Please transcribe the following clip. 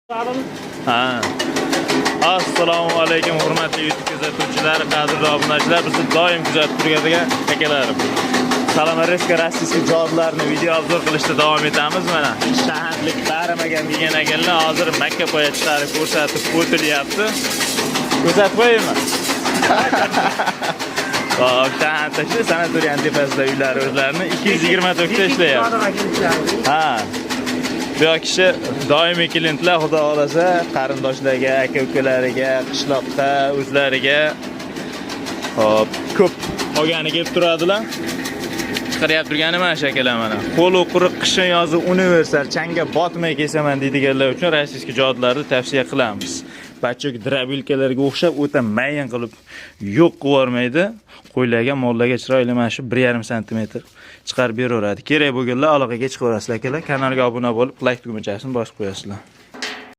Ha. Assalomu alaykum hurmatli YouTube kuzatuvchilar, qadrli obunachilar, bizni doim kuzatib turadigan akalarim. Salamarezka rossiyskiy joylarni video obzor qilishda davom etamiz. Mana shaharlik qaramagan degan ekanlar hozir Makka poyachilari ko'rsatib o'tilyapti. Kuzatib qo'yaymi? Hop, taxta sanatoriyaning tepasida uylar o'zlarini 224 ta ishlayapti. Ha. Bu kishi doimiy klientlar, xudo xolasa, qarindoshlarga, aka-ukalariga, qishloqda o'zlariga hop, ko'p olgani kelib turadilar. Chiqarib turgani mana shakalar mana. Qo'li quruq qishin yozi universal changga botmay kesaman deydiganlar uchun rossiyskiy joylarni tavsiya qilamiz. Bachuk drabilkalarga o'xshab o'ta mayin qilib yo'q qilib qo'ylarga, mollarga chiroyli mana shu 1,5 sm chiqarib beraveradi. Kerak bo'lganlar aloqaga chiqaverasizlar akalar. Kanalga obuna bo'lib, like tugmachasini bosib qo'yasizlar.